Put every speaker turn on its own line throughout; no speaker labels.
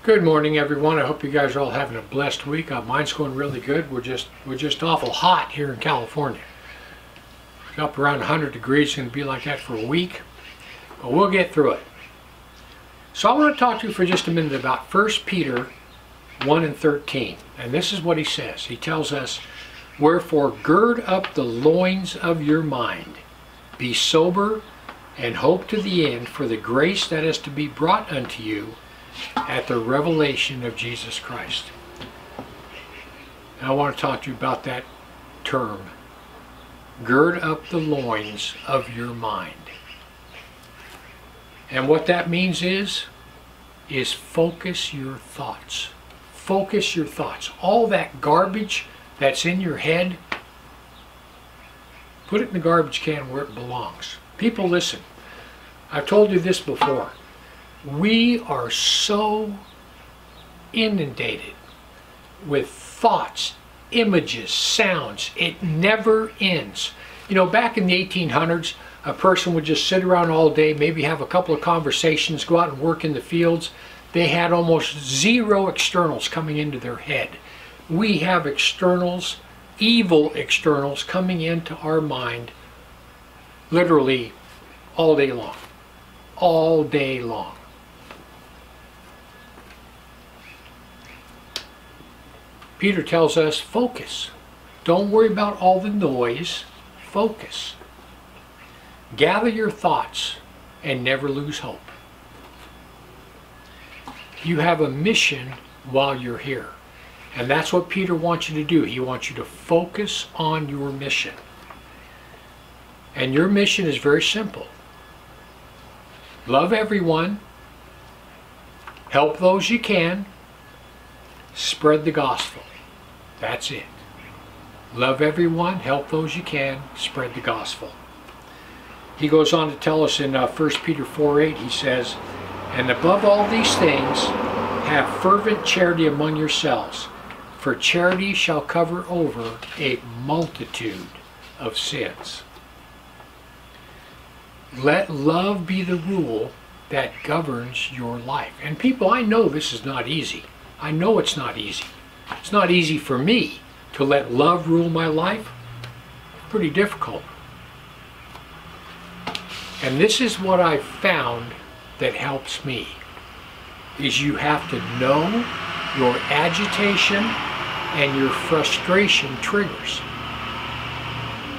Good morning, everyone. I hope you guys are all having a blessed week. Mine's going really good. We're just awful hot here in California. It's up around 100 degrees. It's going to be like that for a week, but we'll get through it. So I want to talk to you for just a minute about 1 Peter 1 and 13. And this is what he says. He tells us, "Wherefore gird up the loins of your mind, be sober, and hope to the end for the grace that is to be brought unto you at the revelation of Jesus Christ." And I want to talk to you about that term. Gird up the loins of your mind. And what that means is focus your thoughts. Focus your thoughts. All that garbage that's in your head, put it in the garbage can where it belongs. People, listen. I've told you this before. We are so inundated with thoughts, images, sounds. It never ends. You know, back in the 1800s, a person would just sit around all day, maybe have a couple of conversations, go out and work in the fields. They had almost zero externals coming into their head. We have externals, evil externals, coming into our mind literally all day long. All day long. Peter tells us, focus. Don't worry about all the noise. Focus. Gather your thoughts and never lose hope. You have a mission while you're here. And that's what Peter wants you to do. He wants you to focus on your mission. And your mission is very simple. Love everyone. Help those you can. Spread the gospel. That's it. Love everyone, help those you can, spread the gospel. He goes on to tell us in 1 Peter 4:8, he says, "And above all these things, have fervent charity among yourselves, for charity shall cover over a multitude of sins." Let love be the rule that governs your life. And people, I know this is not easy. I know it's not easy. It's not easy for me to let love rule my life. Pretty difficult. And this is what I've found that helps me, is you have to know your agitation and your frustration triggers.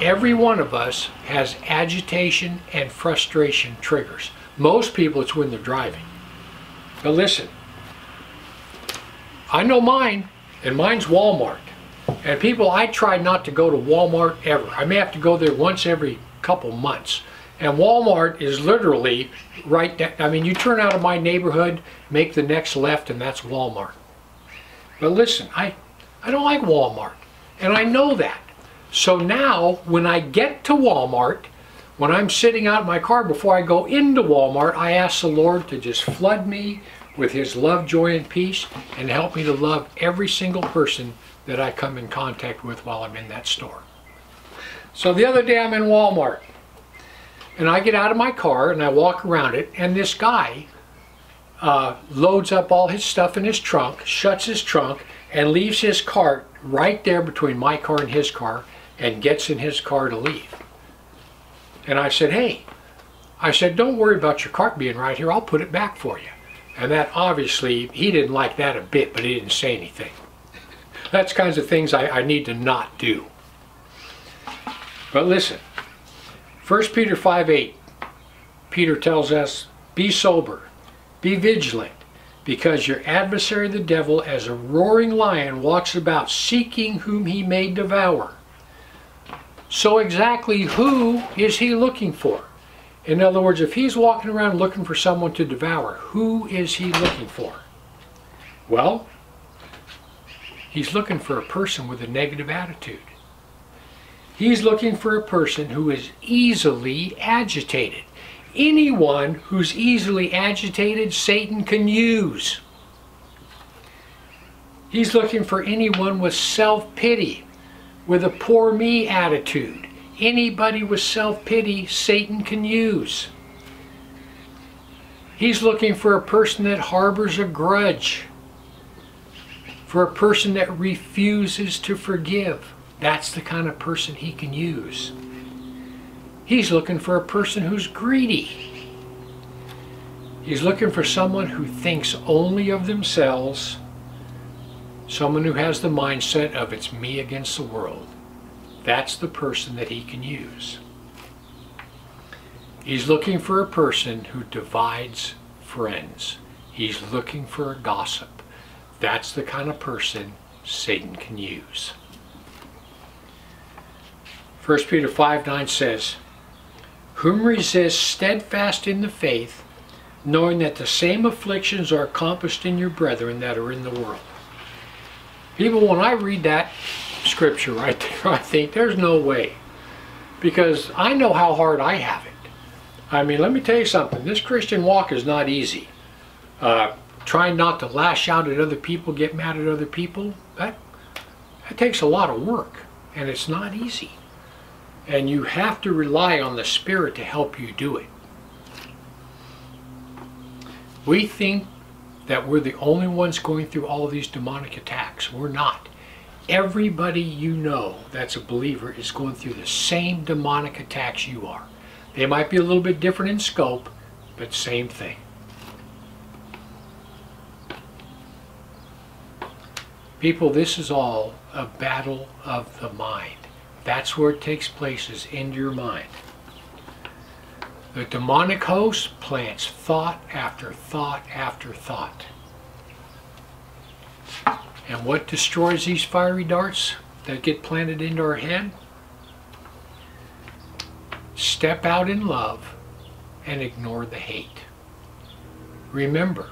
Every one of us has agitation and frustration triggers. Most people, it's when they're driving. But listen, I know mine. And mine's Walmart. And people, I try not to go to Walmart ever. I may have to go there once every couple months. And Walmart is literally right there. I mean, you turn out of my neighborhood, make the next left, and that's Walmart. But listen, I don't like Walmart. And I know that. So now, when I get to Walmart, when I'm sitting out in my car before I go into Walmart, I ask the Lord to just flood me with His love, joy, and peace, and help me to love every single person that I come in contact with while I'm in that store. So the other day I'm in Walmart, and I get out of my car and I walk around it, and this guy loads up all his stuff in his trunk, shuts his trunk, and leaves his cart right there between my car and his car, and gets in his car to leave. And I said, "Hey," I said, "don't worry about your cart being right here. I'll put it back for you." And that obviously, he didn't like that a bit, but he didn't say anything. That's kinds of things I need to not do. But listen, 1 Peter 5:8, Peter tells us, "Be sober, be vigilant, because your adversary the devil, as a roaring lion, walks about seeking whom he may devour." So exactly who is he looking for? In other words, if he's walking around looking for someone to devour, who is he looking for? Well, he's looking for a person with a negative attitude. He's looking for a person who is easily agitated. Anyone who's easily agitated, Satan can use. He's looking for anyone with self-pity, with a poor me attitude. Anybody with self-pity, Satan can use. He's looking for a person that harbors a grudge. for a person that refuses to forgive. That's the kind of person he can use. He's looking for a person who's greedy. He's looking for someone who thinks only of themselves, someone who has the mindset of it's me against the world. That's the person that he can use. He's looking for a person who divides friends. He's looking for a gossip. That's the kind of person Satan can use. 1 Peter 5:9 says, "Whom resist steadfast in the faith, knowing that the same afflictions are accomplished in your brethren that are in the world." People, when I read that scripture right there, I think there's no way. Because I know how hard I have it. I mean, let me tell you something. This Christian walk is not easy. Trying not to lash out at other people, get mad at other people, that takes a lot of work. And it's not easy. And you have to rely on the Spirit to help you do it. We think that we're the only ones going through all of these demonic attacks. We're not. Everybody you know that's a believer is going through the same demonic attacks you are. They might be a little bit different in scope, but same thing. People, this is all a battle of the mind. That's where it takes place, is into your mind. The demonic host plants thought after thought after thought. And what destroys these fiery darts that get planted into our head? Step out in love and ignore the hate. Remember,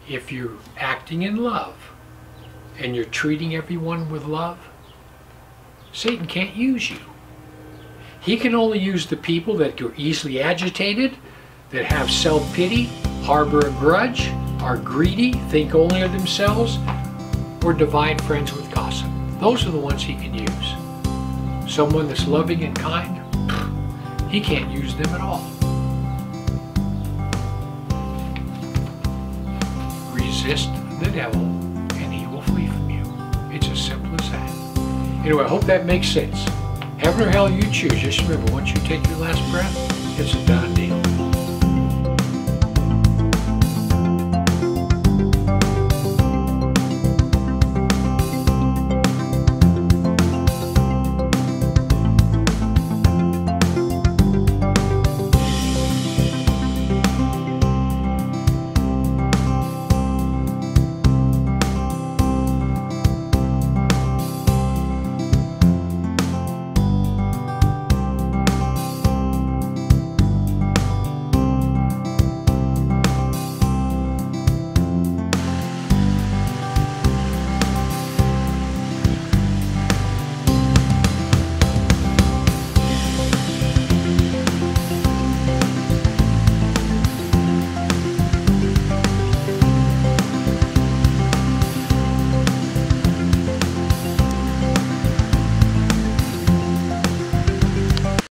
if you're acting in love and you're treating everyone with love, Satan can't use you. He can only use the people that are easily agitated, that have self-pity, harbor a grudge, are greedy, think only of themselves, or divide friends with gossip. Those are the ones he can use. Someone that's loving and kind, he can't use them at all. Resist the devil and he will flee from you. It's as simple as that. Anyway, I hope that makes sense. Heaven or hell you choose. Just remember, once you take your last breath, it's a done deal.